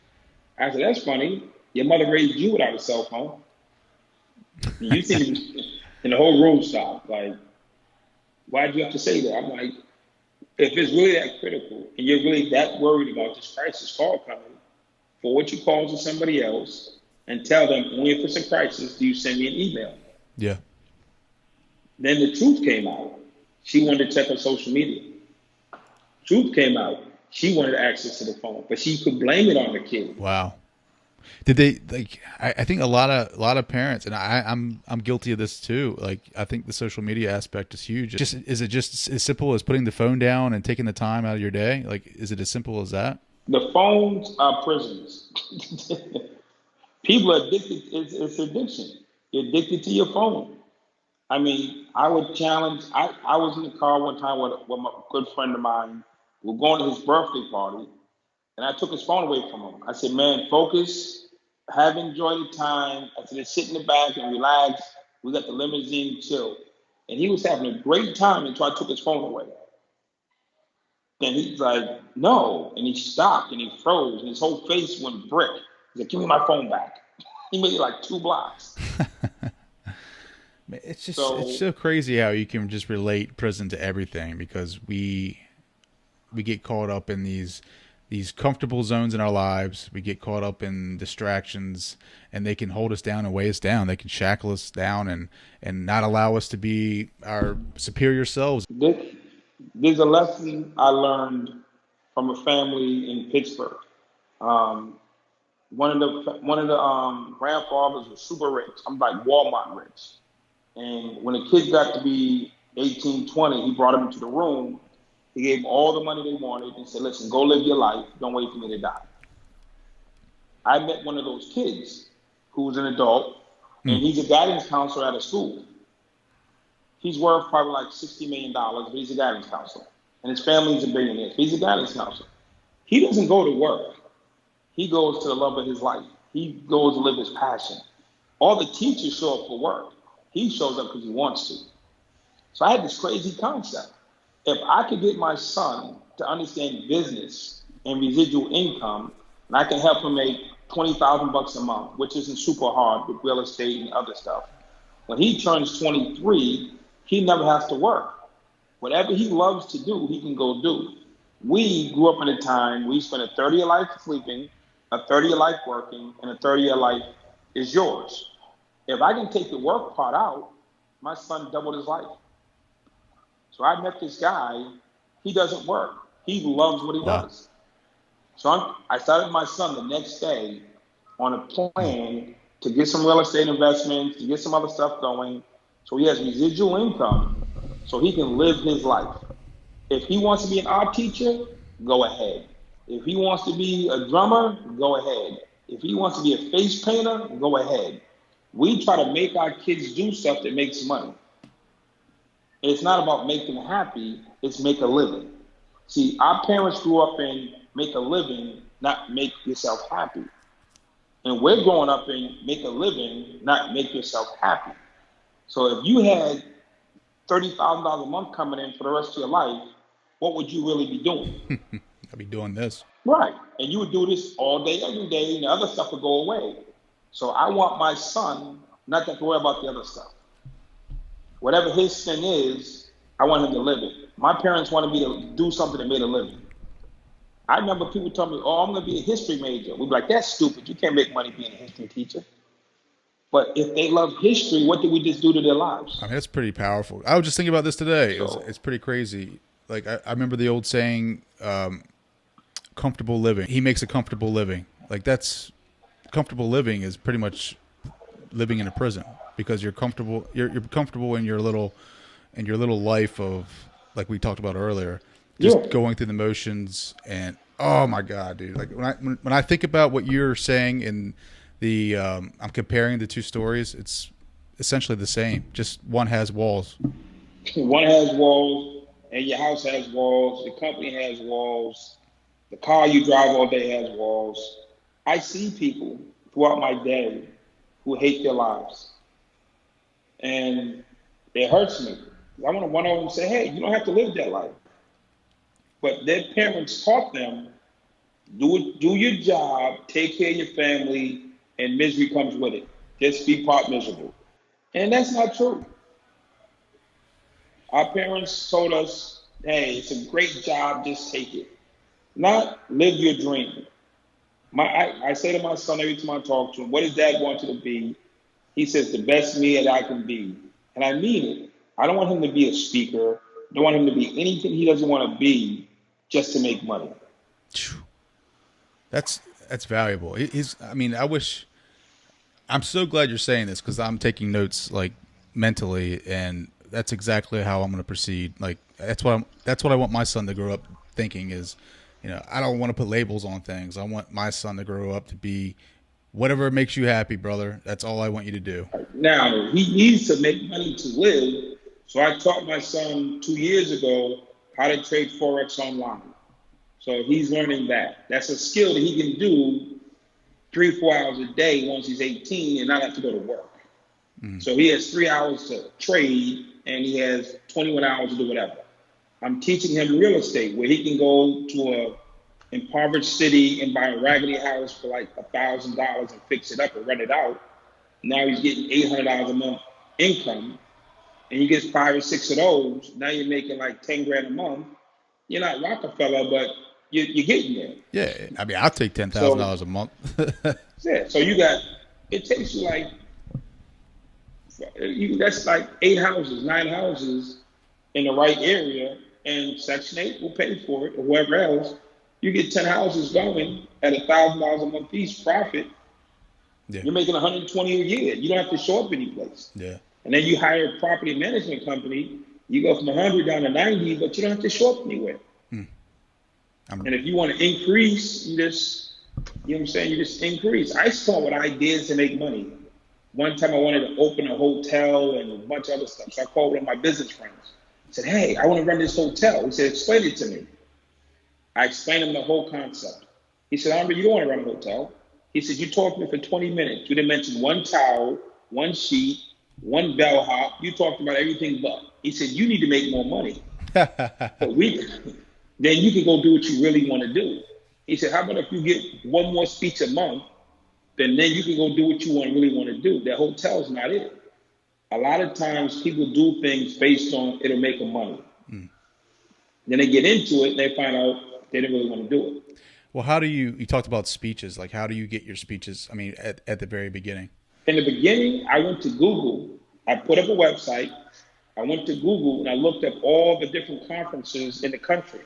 I said, that's funny. Your mother raised you without a cell phone. You see, and the whole room stopped. Like, why'd you have to say that? I'm like, if it's really that critical and you're really that worried about this crisis call coming, for what you call to somebody else and tell them only if it's a crisis do you send me an email. Yeah. Then the truth came out. She wanted to check her social media. Truth came out. She wanted access to the phone, but she could blame it on the kid. Wow. Did they like? I think a lot of parents, and I'm guilty of this too. Like I think the social media aspect is huge. Is it just as simple as putting the phone down and taking the time out of your day? Like, is it as simple as that? The phones are prisons. People are addicted. It's addiction. You're addicted to your phone. I mean, I would challenge. I was in the car one time with a good friend of mine. We were going to his birthday party, and I took his phone away from him. I said, man, focus, have enjoyed the time. I said, sit in the back and relax. We got the limousine, chill. And he was having a great time until I took his phone away. And he's like, no. And he stopped and he froze and his whole face went brick. He's like, give me my phone back. He made it like 2 blocks. It's just it's so crazy how you can just relate prison to everything because we get caught up in these comfortable zones in our lives. We get caught up in distractions and they can hold us down and weigh us down. They can shackle us down and not allow us to be our superior selves. There's a lesson I learned from a family in Pittsburgh. One of the grandfathers was super rich. I'm like Walmart rich. And when the kid got to be 18, 20, he brought him into the room. He gave them all the money they wanted and said, listen, go live your life. Don't wait for me to die. I met one of those kids who was an adult, and he's a guidance counselor at a school. He's worth probably like $60 million, but he's a guidance counselor. And his family's a billionaire. He's a guidance counselor. He doesn't go to work. He goes to the love of his life. He goes to live his passion. All the teachers show up for work. He shows up because he wants to. So I had this crazy concept. If I could get my son to understand business and residual income, and I can help him make $20,000 a month, which isn't super hard with real estate and other stuff. When he turns 23, he never has to work. Whatever he loves to do, he can go do. We grew up in a time we spent a third of your life sleeping, a third of your life working, and a third of your life is yours. If I can take the work part out, my son doubled his life. So I met this guy, he doesn't work. He loves what he does. So I started my son the next day on a plan to get some real estate investments, to get some other stuff going, so he has residual income, so he can live his life. If he wants to be an art teacher, go ahead. If he wants to be a drummer, go ahead. If he wants to be a face painter, go ahead. We try to make our kids do stuff that makes money. It's not about make them happy, it's make a living. See, our parents grew up in make a living, not make yourself happy. And we're growing up in make a living, not make yourself happy. So if you had $30,000 a month coming in for the rest of your life, what would you really be doing? I'd be doing this. Right. And you would do this all day, every day, and the other stuff would go away. So I want my son not to have to worry about the other stuff. Whatever his thing is, I want him to live it. My parents wanted me to do something that made a living. I remember people telling me, oh, I'm going to be a history major. We'd be like, that's stupid. You can't make money being a history teacher. But if they love history, what did we just do to their lives? I mean, that's pretty powerful. I was just thinking about this today. It's pretty crazy. Like, I remember the old saying, comfortable living. He makes a comfortable living. Like, that's comfortable living is pretty much living in a prison because you're comfortable. You're comfortable in your little life of, like we talked about earlier, just going through the motions. And oh my God, dude! Like when I think about what you're saying in the, I'm comparing the two stories. It's essentially the same. Just one has walls. One has walls, and your house has walls. The company has walls. The car you drive all day has walls. I see people throughout my day who hate their lives. And it hurts me. I want to one of them say, hey, you don't have to live that life. But their parents taught them, do your job, take care of your family, and misery comes with it. Just be part miserable. And that's not true. Our parents told us, hey, it's a great job, just take it. Not live your dream. I say to my son every time I talk to him, what does dad want you to be? He says, the best me that I can be. And I mean it. I don't want him to be a speaker. I don't want him to be anything he doesn't want to be just to make money. That's valuable. I'm so glad you're saying this because I'm taking notes like mentally, and that's exactly how I'm going to proceed. Like that's what I want my son to grow up thinking is, I don't want to put labels on things. I want my son to grow up to be whatever makes you happy, brother. That's all I want you to do. Now, he needs to make money to live. So I taught my son 2 years ago how to trade Forex online. So he's learning that. That's a skill that he can do 3-4 hours a day once he's 18 and not have to go to work. Mm. So he has 3 hours to trade and he has 21 hours to do whatever. I'm teaching him real estate where he can go to a impoverished city and buy a raggedy house for like $1,000 and fix it up and rent it out. Now he's getting $800 a month income, and you get 5 or 6 of those. Now you're making like 10 grand a month. You're not Rockefeller, but you're getting there. Yeah, I mean, I'll take $10,000 a month. Yeah, so it takes you like, that's like 8 houses, 9 houses in the right area, and Section 8 will pay for it, or whoever else. You get 10 houses going at $1,000 a month each profit. Yeah. You're making $120 a year. You don't have to show up any place. Yeah. And then you hire a property management company. You go from 100 down to 90, but you don't have to show up anywhere. And if you want to increase, you just increase. I saw what I did to make money. One time I wanted to open a hotel and a bunch of other stuff. So I called one of my business friends. I said, hey, I want to run this hotel. He said, explain it to me. I explained him the whole concept. He said, Andre, you don't want to run a hotel. He said, you talked to me for 20 minutes. You didn't mention one towel, one sheet, one bellhop. You talked about everything but. He said, you need to make more money. But then you can go do what you really want to do. He said, how about if you get one more speech a month, then you can go do what you really want to do. That hotel's not it. A lot of times people do things based on it'll make them money. Then they get into it and they find out they didn't really want to do it. Well, how do you talked about speeches, like how do you get your speeches? I mean, at the very beginning. In the beginning, I went to Google. I put up a website. I went to Google and I looked up all the different conferences in the country.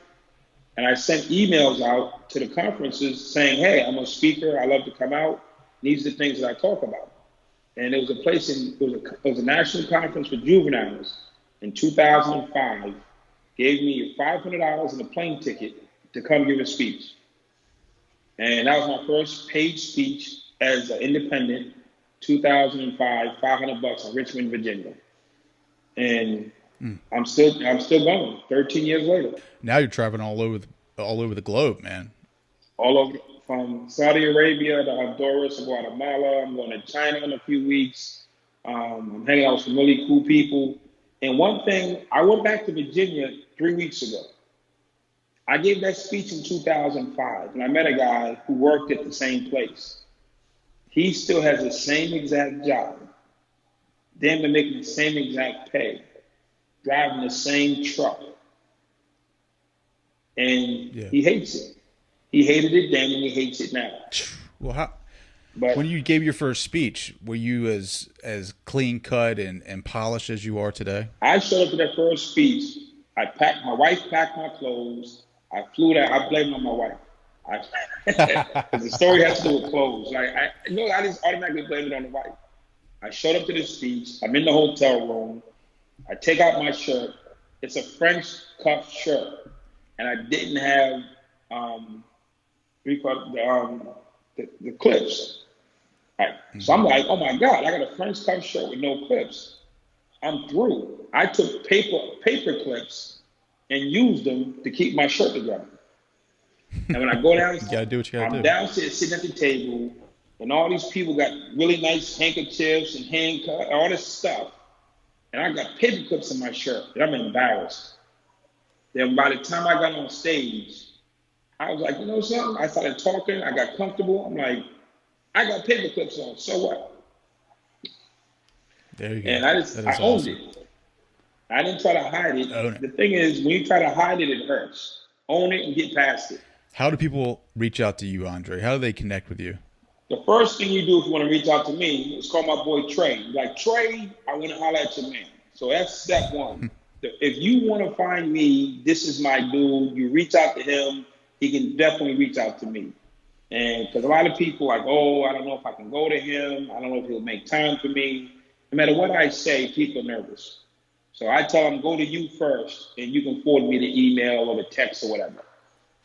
And I sent emails out to the conferences saying, hey, I'm a speaker. I love to come out. These are the things that I talk about. And there was a place it was a national conference for juveniles in 2005. Gave me $500 and a plane ticket to come give a speech. And that was my first paid speech as an independent, 2005, $500 in Richmond, Virginia. And I'm still going 13 years later. Now you're traveling all over the globe, man. All over, from Saudi Arabia to Honduras to Guatemala. I'm going to China in a few weeks. I'm hanging out with some really cool people. And one thing, I went back to Virginia 3 weeks ago. I gave that speech in 2005, and I met a guy who worked at the same place. He still has the same exact job. Damn near making the same exact pay. Driving the same truck. And he hates it. He hated it then and he hates it now. Well, when you gave your first speech, were you as clean cut and polished as you are today? I showed up to that first speech. My wife packed my clothes. I flew there. I blame it on my wife. Because the story has to do with clothes. I just automatically blame it on the wife. I showed up to the speech. I'm in the hotel room. I take out my shirt. It's a French cuff shirt. And I didn't have the clips. Right. So I'm like, oh my God, I got a French cuff shirt with no clips. I'm through. I took paper clips and used them to keep my shirt together. And when I go downstairs, you gotta do what you gotta do. I'm downstairs sitting at the table, and all these people got really nice handkerchiefs and handcuffs, all this stuff. And I got paper clips in my shirt, and I'm embarrassed. Then by the time I got on stage, I was like, you know something? I started talking. I got comfortable. I'm like, I got paper clips on. So what? There you go. And I owned it. I didn't try to hide it. Own it. The thing is, when you try to hide it, it hurts. Own it and get past it. How do people reach out to you, Andre? How do they connect with you? The first thing you do if you want to reach out to me is call my boy Trey. You're like, Trey, I want to holler at your man. So that's step one. If you want to find me, this is my dude. You reach out to him. He can definitely reach out to me. And because a lot of people are like, oh, I don't know if I can go to him. I don't know if he'll make time for me. No matter what I say, people are nervous. So I tell them, go to you first, and you can forward me the email or the text or whatever.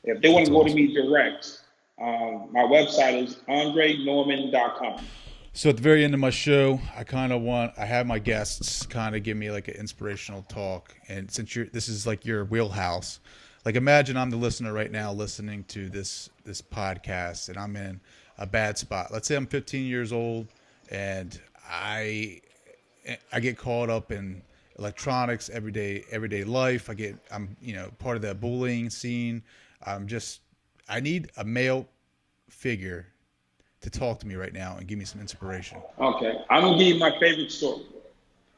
If they want to go to me direct, my website is andrenorman.com. So at the very end of my show, I have my guests kind of give me like an inspirational talk. And since this is like your wheelhouse, like imagine I'm the listener right now listening to this podcast and I'm in a bad spot. Let's say I'm 15 years old and I get caught up in electronics, everyday life. I'm part of that bullying scene. I need a male figure to talk to me right now and give me some inspiration. Okay, I'm gonna give you my favorite story.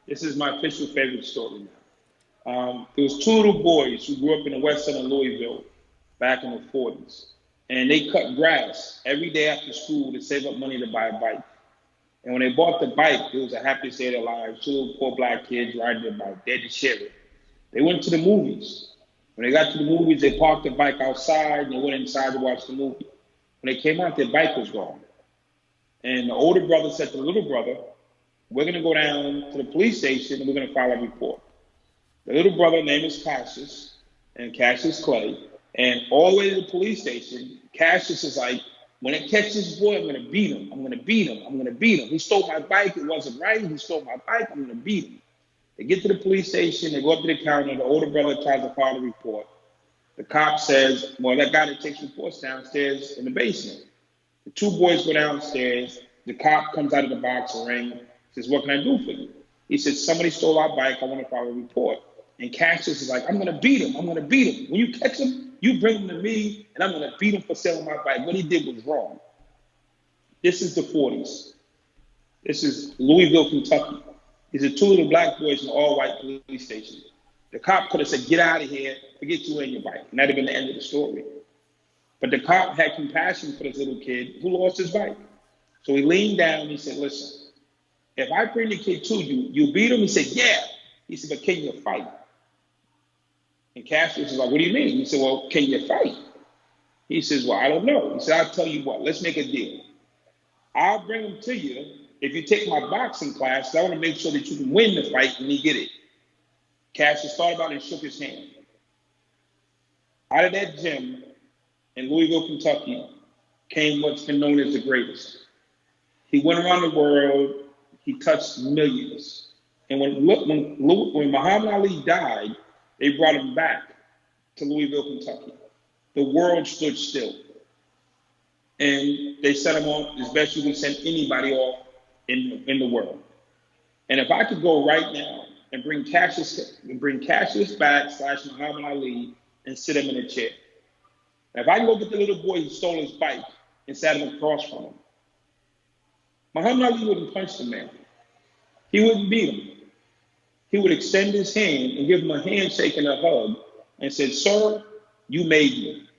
This is my official favorite story now. There was two little boys who grew up in the west side of Louisville back in the 40s, and they cut grass every day after school to save up money to buy a bike. And when they bought the bike, it was the happiest day of their lives. Two little poor black kids riding their bike. They had to share it. They went to the movies. When they got to the movies, they parked the bike outside and they went inside to watch the movie. When they came out, their bike was gone. And the older brother said to the little brother, we're going to go down to the police station and we're going to file a report. The little brother name is Cassius, and Cassius Clay. And all the way to the police station, Cassius is like, when it catches this boy, I'm going to beat him. I'm going to beat him. I'm going to beat him. He stole my bike. It wasn't right. He stole my bike. I'm going to beat him. They get to the police station. They go up to the counter. The older brother tries to file a report. The cop says, well, that guy that takes reports downstairs in the basement. The two boys go downstairs. The cop comes out of the box ring, says, what can I do for you? He says, somebody stole our bike. I want to file a report. And Cassius is like, I'm going to beat him. I'm going to beat him. When you catch him, you bring him to me, and I'm going to beat him for selling my bike. What he did was wrong. This is the 40s. This is Louisville, Kentucky. These are two little black boys in an all-white police station. The cop could have said, get out of here, forget you and your bike. And that would have been the end of the story. But the cop had compassion for this little kid who lost his bike. So he leaned down and he said, listen, if I bring the kid to you, you beat him? He said, yeah. He said, but can you fight? And Cassius was like, what do you mean? He said, well, can you fight? He says, well, I don't know. He said, I'll tell you what, let's make a deal. I'll bring him to you if you take my boxing class. I want to make sure that you can win the fight when you get it. Cassius thought about it and shook his hand. Out of that gym in Louisville, Kentucky, came what's been known as the greatest. He went around the world. He touched millions. And when Muhammad Ali died, they brought him back to Louisville, Kentucky. The world stood still. And they sent him off as best you can send anybody off in the world. And if I could go right now and bring Cassius back / Muhammad Ali and sit him in a chair. Now, if I can go get the little boy who stole his bike and sat him across from him, Muhammad Ali wouldn't punch the man. He wouldn't beat him. He would extend his hand and give him a handshake and a hug and said, sir, you made me.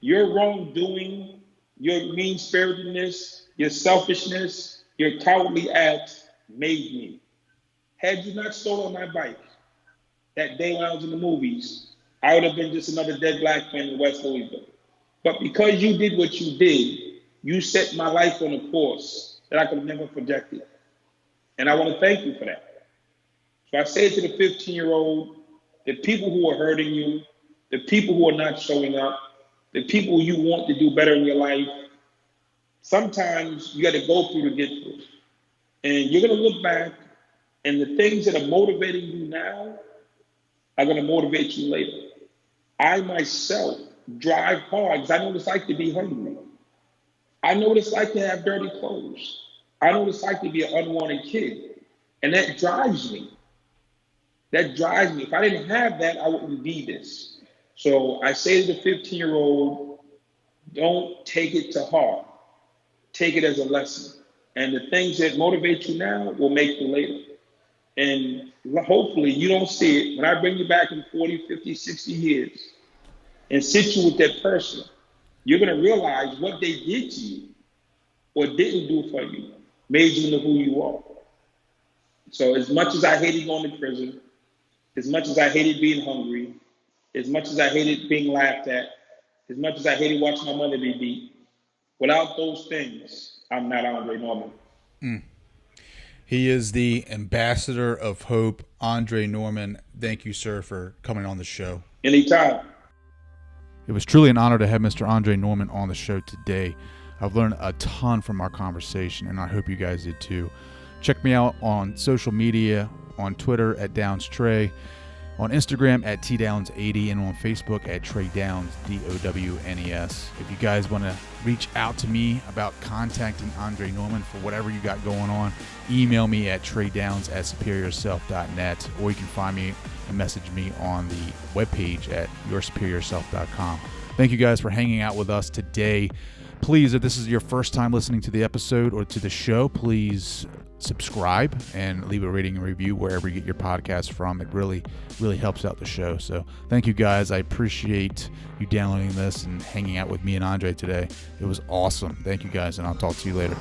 Your wrongdoing, your mean-spiritedness, your selfishness, your cowardly acts made me. Had you not stolen my bike that day when I was in the movies, I would have been just another dead black man in West Louisville. But because you did what you did, you set my life on a course that I could have never projected. And I want to thank you for that. So I say to the 15-year-old, the people who are hurting you, the people who are not showing up, the people you want to do better in your life, sometimes you got to go through to get through. And you're going to look back, and the things that are motivating you now are going to motivate you later. I myself drive hard because I know what it's like to be hungry. I know what it's like to have dirty clothes. I know what it's like to be an unwanted kid. And that drives me. That drives me. If I didn't have that, I wouldn't be this. So I say to the 15-year-old, don't take it to heart. Take it as a lesson. And the things that motivate you now will make you later. And hopefully you don't see it. When I bring you back in 40, 50, 60 years and sit you with that person, you're going to realize what they did to you or didn't do for you made you into who you are. So as much as I hated going to prison, as much as I hated being hungry, as much as I hated being laughed at, as much as I hated watching my mother be beat, without those things, I'm not Andre Norman. He is the ambassador of hope, Andre Norman. Thank you, sir, for coming on the show. Anytime. It was truly an honor to have Mr. Andre Norman on the show today. I've learned a ton from our conversation, and I hope you guys did too. Check me out on social media, on Twitter at DownsTrey, on Instagram at TDowns80, and on Facebook at Trey Downs, DOWNES. If you guys want to reach out to me about contacting Andre Norman for whatever you got going on, email me at TreyDowns@superiorself.net, or you can find me and message me on the webpage at yoursuperiorself.com. Thank you guys for hanging out with us today. Please, if this is your first time listening to the episode or to the show, please subscribe and leave a rating and review wherever you get your podcast from. It really helps out the show. So thank you guys. I appreciate you downloading this and hanging out with me and Andre today. It was awesome. Thank you guys, and I'll talk to you later.